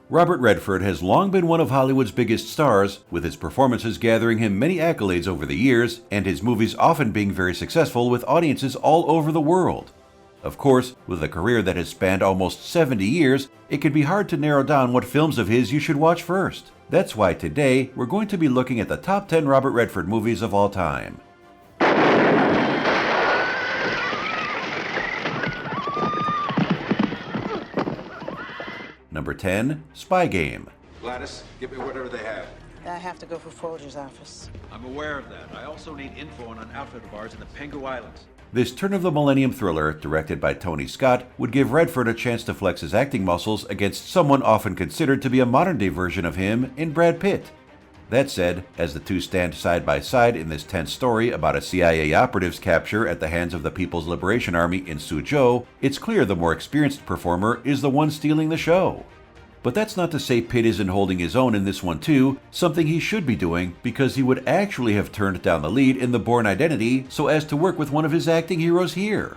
Robert Redford has long been one of Hollywood's biggest stars, with his performances gathering him many accolades over the years, and his movies often being very successful with audiences all over the world. Of course, with a career that has spanned almost 70 years, it can be hard to narrow down what films of his you should watch first. That's why today, we're going to be looking at the top 10 Robert Redford movies of all time. Number 10, Spy Game. Gladys, give me whatever they have. I have to go for Folger's office. I'm aware of that. I also need info on an outfit of ours in the Penghu Islands. This turn-of-the-millennium thriller, directed by Tony Scott, would give Redford a chance to flex his acting muscles against someone often considered to be a modern-day version of him in Brad Pitt. That said, as the two stand side by side in this tense story about a CIA operative's capture at the hands of the People's Liberation Army in Suzhou, it's clear the more experienced performer is the one stealing the show. But that's not to say Pitt isn't holding his own in this one too, something he should be doing because he would actually have turned down the lead in The Bourne Identity so as to work with one of his acting heroes here.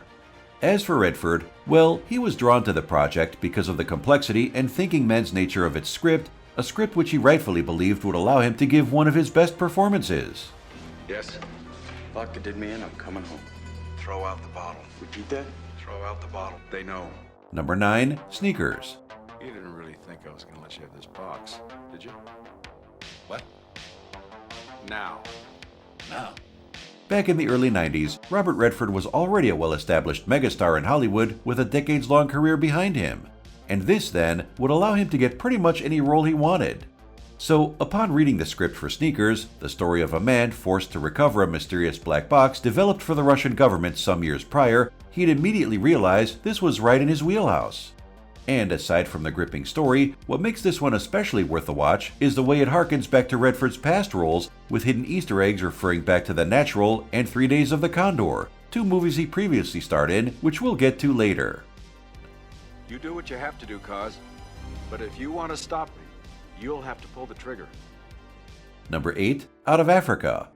As for Redford, well, he was drawn to the project because of the complexity and thinking man's nature of its script, a script which he rightfully believed would allow him to give one of his best performances. Yes? Vodka did me in, I'm coming home. Throw out the bottle. Repeat that? Throw out the bottle. They know. Number 9, Sneakers. You didn't really think I was gonna let you have this box, did you? What? Now. Back in the early 90s, Robert Redford was already a well-established megastar in Hollywood with a decades-long career behind him. And this, then, would allow him to get pretty much any role he wanted. So, upon reading the script for Sneakers, the story of a man forced to recover a mysterious black box developed for the Russian government some years prior, he'd immediately realized this was right in his wheelhouse. And aside from the gripping story, what makes this one especially worth a watch is the way it harkens back to Redford's past roles, with hidden Easter eggs referring back to The Natural and 3 Days of the Condor, two movies he previously starred in, which we'll get to later. You do what you have to do, Cos. But if you want to stop me, you'll have to pull the trigger. Number 8, Out of Africa.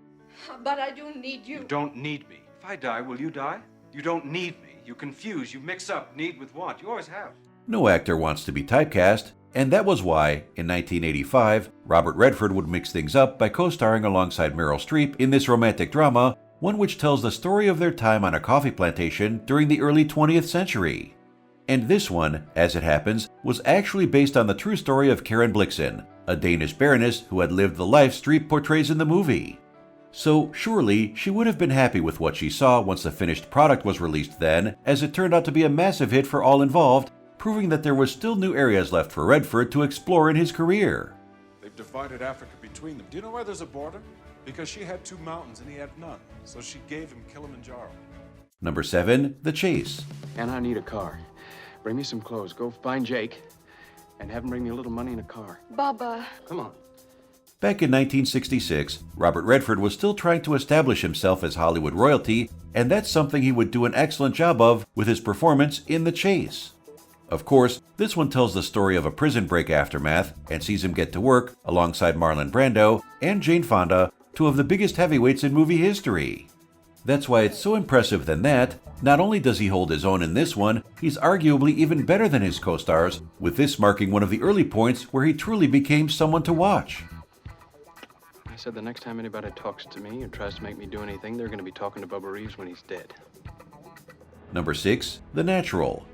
But I do need you. You don't need me. If I die, will you die? You don't need me. You confuse, you mix up need with want. You always have. No actor wants to be typecast, and that was why, in 1985, Robert Redford would mix things up by co-starring alongside Meryl Streep in this romantic drama, one which tells the story of their time on a coffee plantation during the early 20th century. And this one, as it happens, was actually based on the true story of Karen Blixen, a Danish baroness who had lived the life Streep portrays in the movie. So surely she would have been happy with what she saw once the finished product was released then, as it turned out to be a massive hit for all involved, proving that there was still new areas left for Redford to explore in his career. They've divided Africa between them. Do you know why there's a border? Because she had 2 mountains and he had none. So she gave him Kilimanjaro. Number 7, The Chase. And I need a car. Bring me some clothes. Go find Jake and have him bring me a little money in a car. Baba. Come on. Back in 1966, Robert Redford was still trying to establish himself as Hollywood royalty, and that's something he would do an excellent job of with his performance in The Chase. Of course, this one tells the story of a prison break aftermath and sees him get to work alongside Marlon Brando and Jane Fonda, two of the biggest heavyweights in movie history. That's why it's so impressive than that, not only does he hold his own in this one, he's arguably even better than his co-stars, with this marking one of the early points where he truly became someone to watch. I said the next time anybody talks to me or tries to make me do anything, they're going to be talking to Bubba Reeves when he's dead. Number 6, The Natural.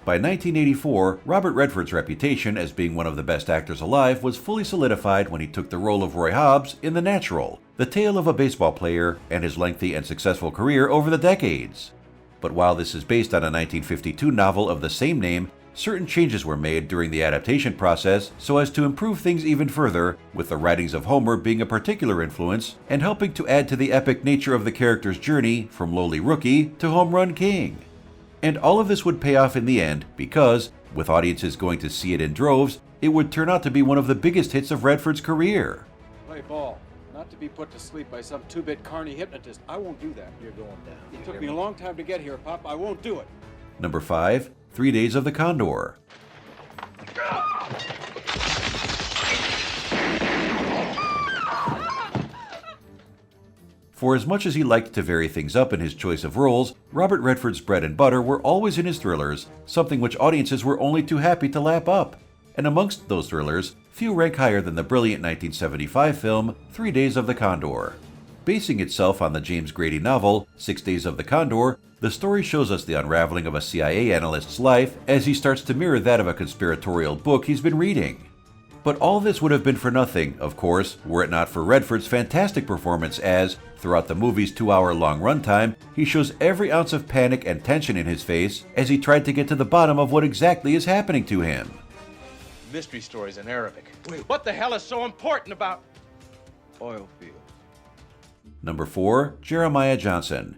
By 1984, Robert Redford's reputation as being one of the best actors alive was fully solidified when he took the role of Roy Hobbs in The Natural, the tale of a baseball player and his lengthy and successful career over the decades. But while this is based on a 1952 novel of the same name, certain changes were made during the adaptation process so as to improve things even further, with the writings of Homer being a particular influence and helping to add to the epic nature of the character's journey from lowly rookie to home run king. And all of this would pay off in the end because, with audiences going to see it in droves, it would turn out to be one of the biggest hits of Redford's career. Play ball. Not to be put to sleep by some 2-bit carny hypnotist. I won't do that. You're going down. It took me a long time to get here, Pop. I won't do it. Number 5, 3 Days of the Condor. For as much as he liked to vary things up in his choice of roles, Robert Redford's bread and butter were always in his thrillers, something which audiences were only too happy to lap up. And amongst those thrillers, few rank higher than the brilliant 1975 film 3 Days of the Condor. Basing itself on the James Grady novel 6 Days of the Condor, the story shows us the unraveling of a CIA analyst's life as he starts to mirror that of a conspiratorial book he's been reading. But all this would have been for nothing, of course, were it not for Redford's fantastic performance as, throughout the movie's 2-hour-long runtime, he shows every ounce of panic and tension in his face as he tried to get to the bottom of what exactly is happening to him. Mystery stories in Arabic. Wait, what the hell is so important about oil fields? Number 4. Jeremiah Johnson.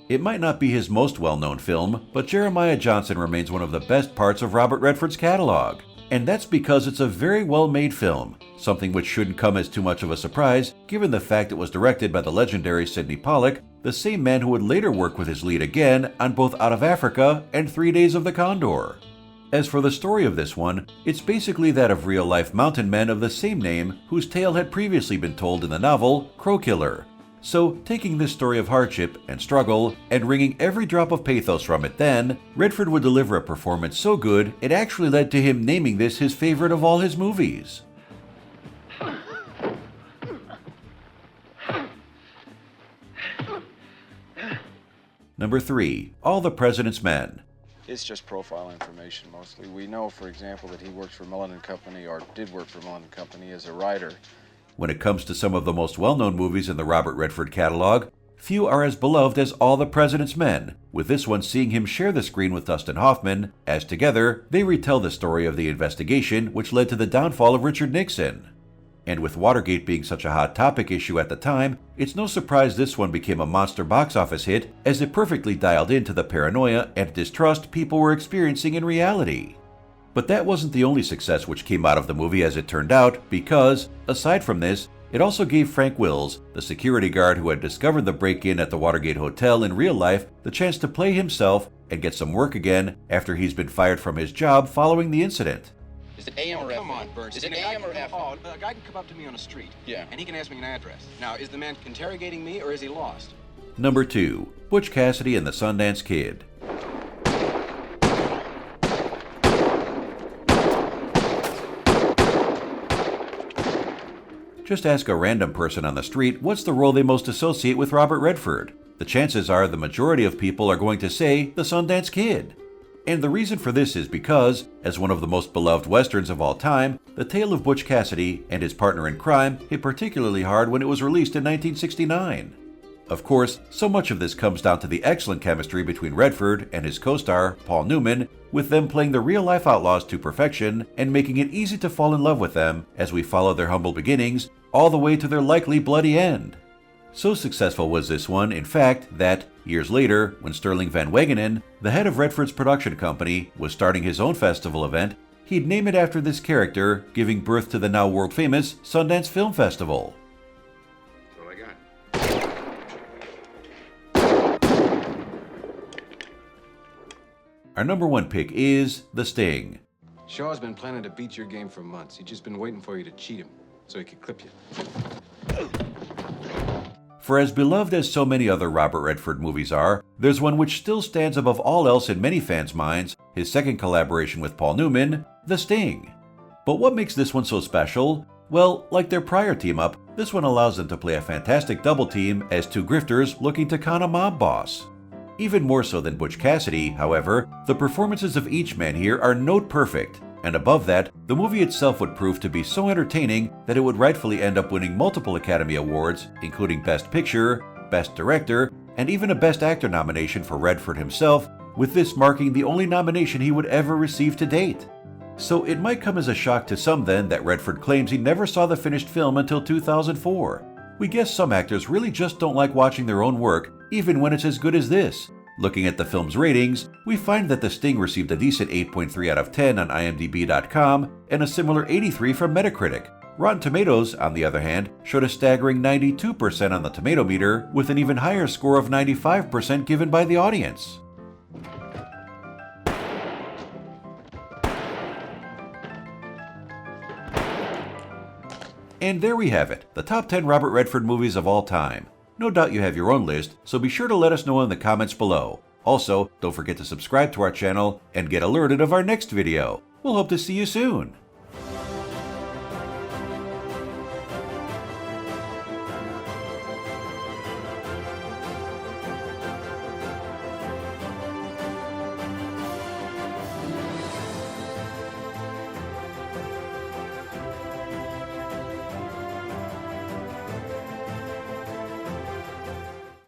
It might not be his most well-known film, but Jeremiah Johnson remains one of the best parts of Robert Redford's catalog. And that's because it's a very well-made film, something which shouldn't come as too much of a surprise given the fact it was directed by the legendary Sidney Pollack, the same man who would later work with his lead again on both Out of Africa and 3 Days of the Condor. As for the story of this one, it's basically that of real-life mountain men of the same name whose tale had previously been told in the novel Crow Killer. So, taking this story of hardship and struggle and wringing every drop of pathos from it then, Redford would deliver a performance so good it actually led to him naming this his favorite of all his movies. Number 3. All the President's Men. It's just profile information mostly. We know, for example, that he works for Mullen & Company, or did work for Mullen & Company as a writer. When it comes to some of the most well-known movies in the Robert Redford catalog, few are as beloved as All the President's Men, with this one seeing him share the screen with Dustin Hoffman, as together, they retell the story of the investigation which led to the downfall of Richard Nixon. And with Watergate being such a hot topic issue at the time, it's no surprise this one became a monster box office hit, as it perfectly dialed into the paranoia and distrust people were experiencing in reality. But that wasn't the only success which came out of the movie as it turned out, because, aside from this, it also gave Frank Wills, the security guard who had discovered the break-in at the Watergate Hotel in real life, the chance to play himself and get some work again after he's been fired from his job following the incident. Is it AM or FM? Come on, Bert. Is it AM or FM? Oh, a guy can come up to me on the street. Yeah. And he can ask me an address. Now, is the man interrogating me or is he lost? Number 2. Butch Cassidy and the Sundance Kid. Just ask a random person on the street what's the role they most associate with Robert Redford. The chances are the majority of people are going to say the Sundance Kid. And the reason for this is because, as one of the most beloved westerns of all time, the tale of Butch Cassidy and his partner in crime hit particularly hard when it was released in 1969. Of course, so much of this comes down to the excellent chemistry between Redford and his co-star, Paul Newman, with them playing the real-life outlaws to perfection and making it easy to fall in love with them as we follow their humble beginnings all the way to their likely bloody end. So successful was this one, in fact, that, years later, when Sterling Van Wagenen, the head of Redford's production company, was starting his own festival event, he'd name it after this character, giving birth to the now world-famous Sundance Film Festival. That's all I got. Our number 1 pick is The Sting. Shaw's been planning to beat your game for months. He's just been waiting for you to cheat him so he could clip you. For as beloved as so many other Robert Redford movies are, there's one which still stands above all else in many fans' minds, his second collaboration with Paul Newman, The Sting. But what makes this one so special? Well, like their prior team-up, this one allows them to play a fantastic double team as two grifters looking to con a mob boss. Even more so than Butch Cassidy, however, the performances of each man here are note perfect, and above that, the movie itself would prove to be so entertaining that it would rightfully end up winning multiple Academy Awards, including Best Picture, Best Director, and even a Best Actor nomination for Redford himself, with this marking the only nomination he would ever receive to date. So it might come as a shock to some then that Redford claims he never saw the finished film until 2004. We guess some actors really just don't like watching their own work, even when it's as good as this. Looking at the film's ratings, we find that The Sting received a decent 8.3 out of 10 on IMDb.com and a similar 83 from Metacritic. Rotten Tomatoes, on the other hand, showed a staggering 92% on the tomato meter, with an even higher score of 95% given by the audience. And there we have it, the top 10 Robert Redford movies of all time. No doubt you have your own list, so be sure to let us know in the comments below. Also, don't forget to subscribe to our channel and get alerted of our next video. We'll hope to see you soon.